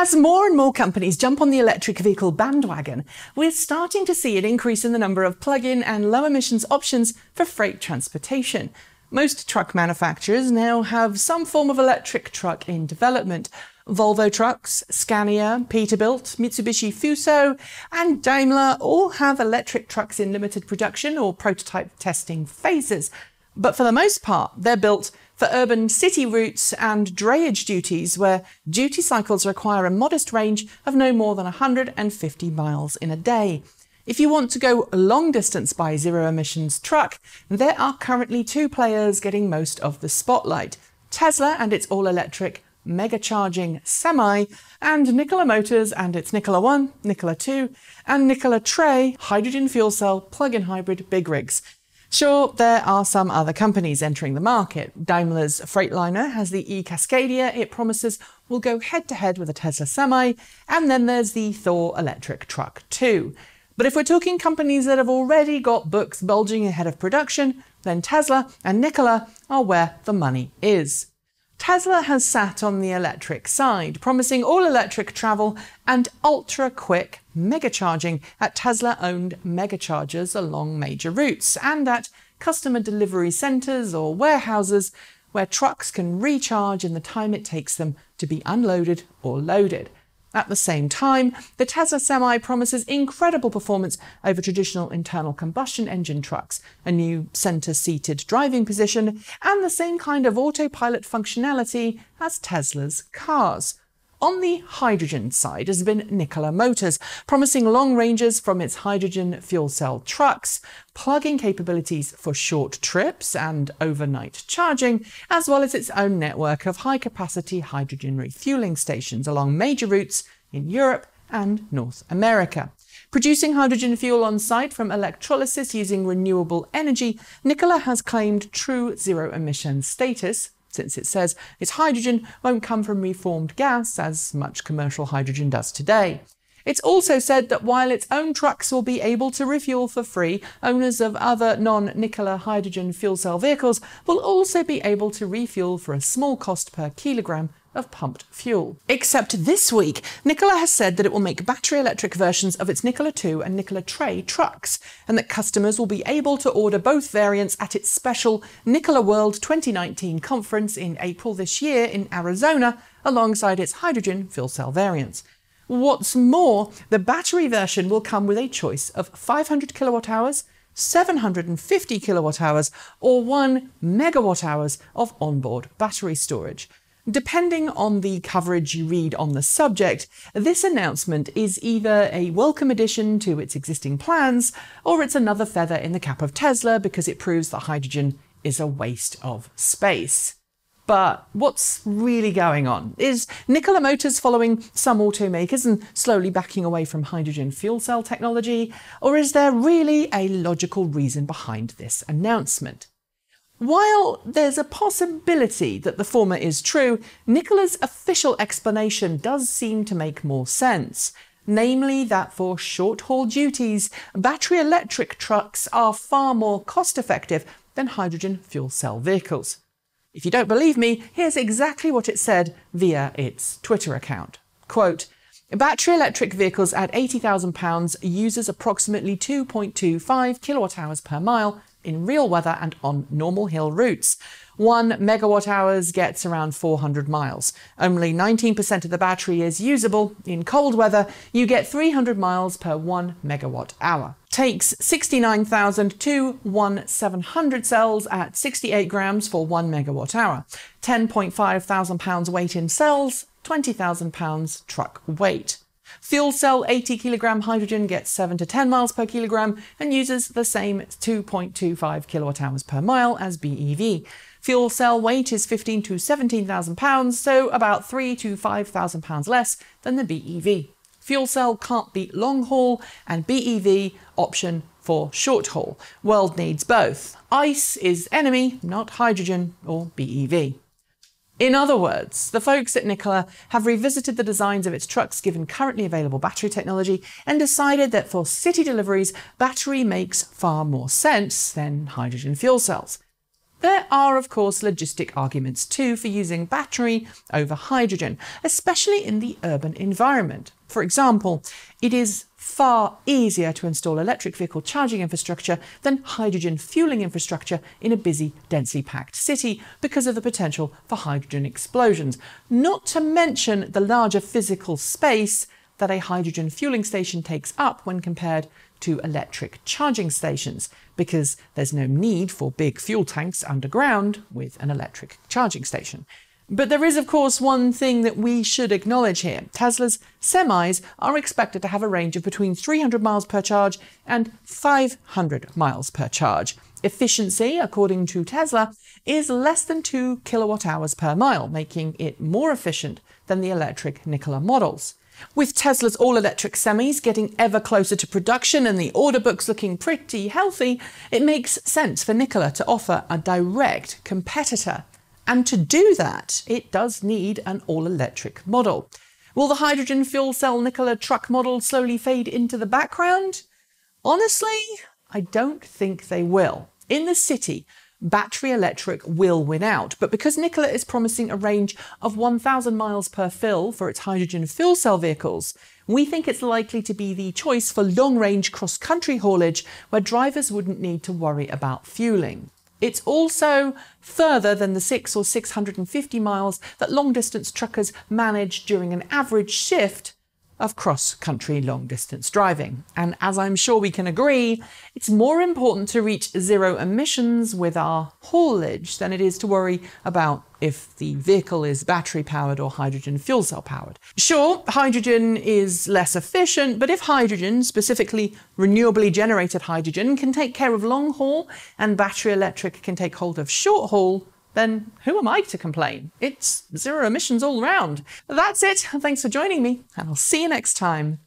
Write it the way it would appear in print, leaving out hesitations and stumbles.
As more and more companies jump on the electric vehicle bandwagon, we're starting to see an increase in the number of plug-in and low-emissions options for freight transportation. Most truck manufacturers now have some form of electric truck in development. Volvo Trucks, Scania, Peterbilt, Mitsubishi Fuso and Daimler all have electric trucks in limited production or prototype testing phases. But for the most part, they're built for urban city routes and drayage duties, where duty cycles require a modest range of no more than 150 miles in a day. If you want to go long distance by zero-emissions truck, there are currently two players getting most of the spotlight: Tesla and its all-electric mega-charging Semi, and Nikola Motors and its Nikola 1, Nikola 2, and Nikola Tre hydrogen fuel cell plug-in hybrid big rigs. Sure, there are some other companies entering the market. Daimler's Freightliner has the e-Cascadia it promises will go head-to-head with a Tesla Semi, and then there's the Thor electric truck too. But if we're talking companies that have already got books bulging ahead of production, then Tesla and Nikola are where the money is. Tesla has sat on the electric side, promising all-electric travel and ultra-quick mega-charging at Tesla-owned mega-chargers along major routes and at customer delivery centres or warehouses where trucks can recharge in the time it takes them to be unloaded or loaded. At the same time, the Tesla Semi promises incredible performance over traditional internal combustion engine trucks, a new centre-seated driving position, and the same kind of autopilot functionality as Tesla's cars. On the hydrogen side has been Nikola Motors, promising long ranges from its hydrogen fuel cell trucks, plug-in capabilities for short trips and overnight charging, as well as its own network of high-capacity hydrogen refueling stations along major routes in Europe and North America. Producing hydrogen fuel on site from electrolysis using renewable energy, Nikola has claimed true zero-emission status, since it says its hydrogen won't come from reformed gas, as much commercial hydrogen does today. It's also said that while its own trucks will be able to refuel for free, owners of other non-Nikola hydrogen fuel cell vehicles will also be able to refuel for a small cost per kilogram of pumped fuel. Except this week, Nikola has said that it will make battery electric versions of its Nikola 2 and Nikola Tre trucks, and that customers will be able to order both variants at its special Nikola World 2019 conference in April this year in Arizona, alongside its hydrogen fuel cell variants. What's more, the battery version will come with a choice of 500 kilowatt hours, 750 kilowatt hours, or 1 megawatt hours of onboard battery storage. Depending on the coverage you read on the subject, this announcement is either a welcome addition to its existing plans, or it's another feather in the cap of Tesla because it proves that hydrogen is a waste of space. But what's really going on? Is Nikola Motors following some automakers and slowly backing away from hydrogen fuel cell technology? Or is there really a logical reason behind this announcement? While there's a possibility that the former is true, Nikola's official explanation does seem to make more sense. Namely that for short-haul duties, battery electric trucks are far more cost-effective than hydrogen fuel cell vehicles. If you don't believe me, here's exactly what it said via its Twitter account. Quote, "Battery electric vehicles at £80,000 uses approximately 2.25 kilowatt hours per mile in real weather and on normal hill routes. 1 megawatt hours gets around 400 miles. Only 19% of the battery is usable. In cold weather, you get 300 miles per 1 megawatt hour. Takes 69,000 to 1,700 cells at 68 grams for 1 megawatt hour. 10.5 thousand pounds weight in cells, 20,000 pounds truck weight. Fuel cell 80 kilogram hydrogen gets 7 to 10 miles per kilogram and uses the same 2.25 kilowatt hours per mile as BEV. Fuel cell weight is 15 to 17,000 pounds, so about 3 to 5,000 pounds less than the BEV. Fuel cell can't beat long haul, and BEV option for short haul. World needs both. ICE is enemy, not hydrogen or BEV. In other words, the folks at Nikola have revisited the designs of its trucks given currently available battery technology and decided that for city deliveries, battery makes far more sense than hydrogen fuel cells. There are, of course, logistic arguments too for using battery over hydrogen, especially in the urban environment. For example, it is far easier to install electric vehicle charging infrastructure than hydrogen fueling infrastructure in a busy, densely packed city because of the potential for hydrogen explosions, not to mention the larger physical space that a hydrogen fueling station takes up when compared to electric charging stations, because there's no need for big fuel tanks underground with an electric charging station. But there is, of course, one thing that we should acknowledge here. Tesla's semis are expected to have a range of between 300 miles per charge and 500 miles per charge. Efficiency, according to Tesla, is less than 2 kilowatt hours per mile, making it more efficient than the electric Nikola models. With Tesla's all-electric semis getting ever closer to production and the order books looking pretty healthy, it makes sense for Nikola to offer a direct competitor. And to do that, it does need an all-electric model. Will the hydrogen fuel cell Nikola truck model slowly fade into the background? Honestly, I don't think they will. In the city, battery electric will win out, but because Nikola is promising a range of 1,000 miles per fill for its hydrogen fuel cell vehicles, we think it's likely to be the choice for long-range cross-country haulage where drivers wouldn't need to worry about fueling. It's also further than the 600 or 650 miles that long-distance truckers manage during an average shift of cross-country long-distance driving. And as I'm sure we can agree, it's more important to reach zero emissions with our haulage than it is to worry about if the vehicle is battery-powered or hydrogen fuel cell-powered. Sure, hydrogen is less efficient, but if hydrogen, specifically renewably generated hydrogen, can take care of long-haul and battery electric can take hold of short-haul, then who am I to complain? It's zero emissions all round. That's it. Thanks for joining me, and I'll see you next time.